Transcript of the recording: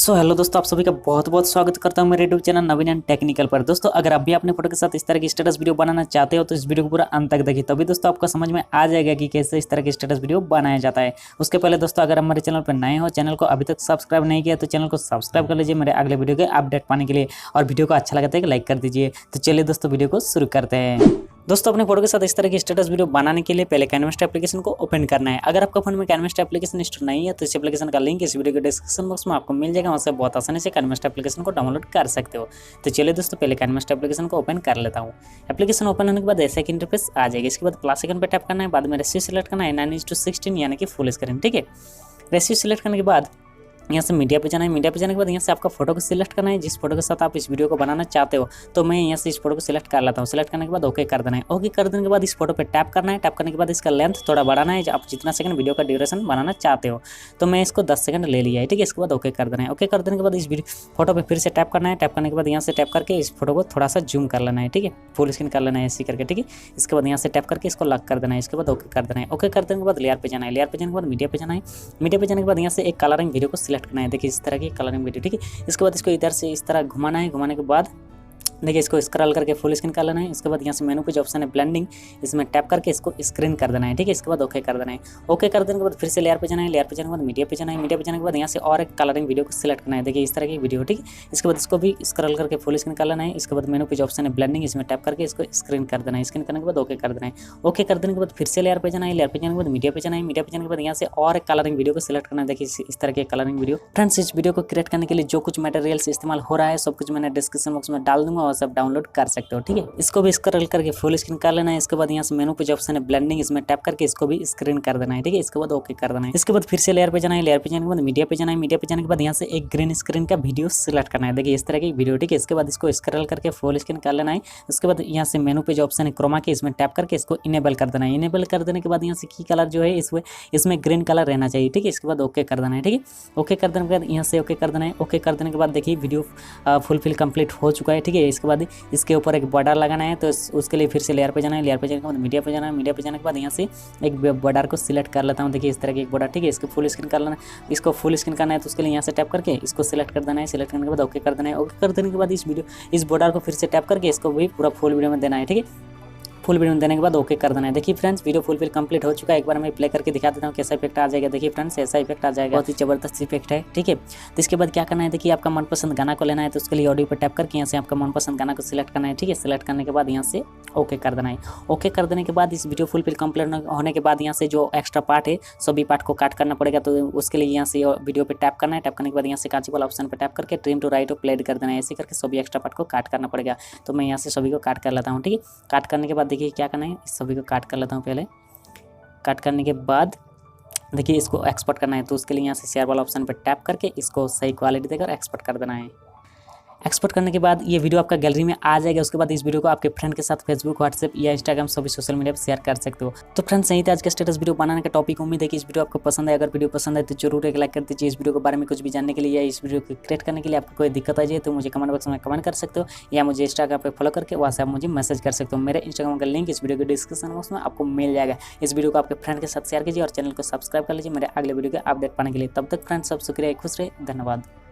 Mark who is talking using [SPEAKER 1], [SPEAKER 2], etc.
[SPEAKER 1] Hello दोस्तों, आप सभी का बहुत बहुत स्वागत करता हूं मेरे YouTube channel Naveen and technical पर। दोस्तों, अगर आप भी अपने फोटो के साथ इस तरह की स्टेटस वीडियो बनाना चाहते हो तो इस वीडियो को पूरा अंत तक देखिए, तभी दोस्तों आपको समझ में आ जाएगा कि कैसे इस तरह की स्टेटस वीडियो बनाया जाता है। उसके पहले दोस्तों, अगर हमारे चैनल पर नए हो, चैनल को अभी तक सब्सक्राइब नहीं किया तो चैनल को सब्सक्राइब कर लीजिए मेरे अगले वीडियो के अपडेट पाने के लिए, और वीडियो को अच्छा लगता है कि लाइक कर दीजिए। तो चलिए दोस्तों, वीडियो को शुरू करते हैं। दोस्तों, अपने फोटो के साथ इस तरह की स्टेटस वीडियो बनाने के लिए पहले कैनवास्टर एप्लीकेशन को ओपन करना है। अगर आपका फोन में कैनवास्टर एप्लीकेशन इंस्टॉल नहीं है तो इस एप्लीकेशन का लिंक इस वीडियो के डिस्क्रिप्शन बॉक्स में आपको मिल जाएगा, वहाँ से बहुत आसानी से कैनवास्टर एप्लीकेशन को डाउनलोड कर सकते हो। तो चलिए दोस्तों, पहले कैनवास्टर एप्लीकेशन को ओपन कर लेता हूँ। एप्लीकेशन ओपन होने के बाद ऐसा एक इंटरफेस आ जाएगा। इसके बाद प्लस आइकन पर टैप करना है, बाद में रेशियो सेलेक्ट करना है 9:16 यानी कि फुल स्क्रीन। ठीक है, रेशियो सेलेक्ट करने के बाद यहाँ से मीडिया पे जाना है। मीडिया पे जाने के बाद यहाँ से आपका फोटो को सिलेक्ट करना है, जिस फोटो के साथ आप इस वीडियो को बनाना चाहते हो। तो मैं यहाँ से इस फोटो को सिलेक्ट कर लेता हूँ। सिलेक्ट करने के बाद ओके कर देना है। ओके कर देने के बाद इस फोटो पे टैप करना है। टैप करने के बाद इसका लेंथ थोड़ा बढ़ाना है, आप जितना सेकंड वीडियो का ड्यूरेशन बनाना चाहते हो। तो मैं इसको 10 सेकंड ले लिया है। ठीक है, इसके बाद ओके कर देना है। ओके कर देने के बाद इस फोटो पे फिर से टैप करना है। टैप करने के बाद यहाँ से टैप करके इस फोटो को थोड़ा सा जूम कर लेना है। ठीक है, फुल स्क्रीन कर लेना है ऐसे करके। ठीक है, इसके बाद यहाँ से टैप करके इसको लॉक कर देना है। इसके बाद ओके कर देना है। ओके कर देने के बाद लेयर पे जाना है। लेयर पे जाने के बाद मीडिया पे जाना है। मीडिया पे जाने के बाद यहाँ से एक कलरिंग वीडियो को सिलेक्ट करना है। देखिए इस तरह की कलरिंग वीडियो। ठीक है, इसके बाद इसको इधर से इस तरह घुमाना है। घुमाने के बाद देखिए इसको स्क्रॉल करके फुल स्क्रीन कर लेना है। इसके बाद यहाँ से मेनू पे जो ऑप्शन है ब्लेंडिंग, इसमें टैप करके इसको स्क्रीन कर देना है। ठीक है, इसके बाद ओके कर देना है। ओके कर देने के बाद फिर से लेयर पे जाना है। लेयर पे जाने के बाद मीडिया पे जाना है। मीडिया पे जाने के बाद यहाँ से और एक कलरिंग वीडियो को सिलेक्ट करना है। देखिए इस तरह की वीडियो। ठीक है, इसके बाद इसको भी स्क्रॉल करके फुल स्क्रीन कर लेना है। इसके बाद मेनू पे जो ऑप्शन है ब्लेंडिंग, इसमें टैप करके इसको स्क्रीन कर देना है। स्क्रीन करने के बाद ओके कर देना है। ओके कर देने के बाद फिर से लेयर पे जाना है। लेयर पे जाने के बाद मीडिया पे जाना है। मीडिया पे जाने के बाद यहाँ से और एक कलरिंग वीडियो को सिलेक्ट करना है। देखिए इस तरह की कलरिंग वीडियो। फ्रेंड्स, इस वीडियो को क्रिएट करने के लिए जो कुछ मटेरियल्स इस्तेमाल हो रहा है सब कुछ मैंने डिस्क्रिप्शन बॉक्स में डाल दूंगा, और सब डाउनलोड कर सकते हो। ठीक है, इसको भी स्क्रॉल करके फुल स्क्रीन कर लेना है। इसके बाद यहाँ से मेनू पे जो ऑप्शन है ब्लेंडिंग, इसमें टैप करके इसको भी स्क्रीन कर देना है। ठीक है, इसके बाद ओके कर देना है। इसके बाद फिर से लेयर पे जाना है। लेयर पे जाने के बाद मीडिया पे जाना है। मीडिया पे जाने के बाद यहाँ से एक ग्रीन स्क्रीन का वीडियो सिलेक्ट करना है। देखिए इस तरह की वीडियो। ठीक है, इसके बाद इसको स्क्रॉल करके फुल स्क्रीन कर लेना है। उसके बाद यहाँ से मेनू पे जो ऑप्शन है क्रोमा के, इसमें टैप करके इसको इनेबल कर देना है। इनेबल कर देने के बाद यहाँ से की कलर जो है इसमें ग्रीन कलर रहना चाहिए। ठीक है, इसके बाद ओके कर देना है। ठीक है, ओके कर देने के बाद यहाँ से ओके कर देना है। ओके कर देने के बाद देखिए वीडियो फुलफिल कंप्लीट हो चुका है। ठीक है, इसके बाद इसके ऊपर एक बॉर्डर लगाना है, तो उसके लिए फिर से लेयर पे जाना है। लेयर पे जाने के बाद मीडिया पे जाना है। मीडिया पे जाने के बाद यहाँ से एक बॉर्डर को सिलेक्ट कर लेता हूँ। देखिए इस तरह की एक बॉर्डर। ठीक है, इसको फुल स्क्रीन कर लेना है। इसको फुल स्क्रीन करना है तो उसके लिए यहाँ से टैप करके इसको सिलेक्ट कर देना है। सिलेक्ट करने के बाद ओके कर देना है। ओके कर देने के बाद इस बॉर्डर को फिर से टैप करके इसको भी पूरा फुल वीडियो में देना है। ठीक है, फुल वीडियो देने के बाद ओके कर देना है। देखिए फ्रेंड्स, वीडियो फुलफिल कंप्लीट हो चुका है। एक बार मैं प्ले करके दिखा देता हूँ कैसा इफेक्ट आ जाएगा। देखिए फ्रेंड्स, ऐसा इफेक्ट आ जाएगा, बहुत ही जबरदस्त इफेक्ट है। ठीक है, तो इसके बाद क्या करना है, देखिए आपका मनपसंद गाना को लेना है, तो उसके लिए ऑडियो पर टैप करके यहाँ से आपका मनपसंद गाना को सिलेक्ट करना है। ठीक है, सिलेक्ट करने के बाद यहाँ से ओके कर देना है। ओके कर देने के बाद इस वीडियो फुलफिल कंप्लीट होने के बाद यहाँ से जो एक्स्ट्रा पार्ट है सभी पार्ट को काट करना पड़ेगा। तो उसके लिए यहाँ से वीडियो पे टैप करना है। टैप करने के बाद यहाँ से कांची वाला ऑप्शन पर टैप करके ट्रिम टू राइट और प्लेड कर देना है। ऐसे करके सभी एक्स्ट्रा पार्ट को काट करना पड़ेगा। तो मैं यहाँ से सभी को काट कर लेता हूँ। ठीक है, काट करने के बाद देखिए क्या करना है, सभी को काट कर लेता हूँ। पहले काट करने के बाद देखिए इसको एक्सपोर्ट करना है, तो उसके लिए यहाँ से शेयर वाला ऑप्शन पर टैप करके इसको सही क्वालिटी देकर एक्सपोर्ट कर देना है। एक्सपोर्ट करने के बाद ये वीडियो आपका गैलरी में आ जाएगा। उसके बाद इस वीडियो को आपके फ्रेंड के साथ फेसबुक, व्हाट्सएप या इंस्टाग्राम सभी सोशल मीडिया पर शेयर कर सकते हो। तो फ्रेंड्स, यही था आज का स्टेटस वीडियो बनाने का टॉपिक। उम्मीद है कि इस वीडियो आपको पसंद है। अगर वीडियो पसंद है तो जरूर एक लाइक कर दीजिए। इस वीडियो के बारे में कुछ भी जानने के लिए या इस वीडियो को क्रिएट करने के लिए आपको कोई दिक्कत आ जाए तो मुझे कमेंट बॉक्स में कमेंट कर सकते हो, या मुझे इंस्टाग्राम पर फॉलो करके वहाँ से आप मुझे मैसेज कर सकते हो। मेरे इंस्टाग्राम का लिंक इस वीडियो के डिस्क्रिप्शन बॉक्स में आपको मिल जाएगा। इस वीडियो को आपके फ्रेंड के साथ शेयर कीजिए और चैनल को सब्सक्राइब कर लीजिए मेरे अगले वीडियो के अपडेट पाने के लिए। तब तक फ्रेंड्स, सब शुक्रिया, खुश रहे, धन्यवाद।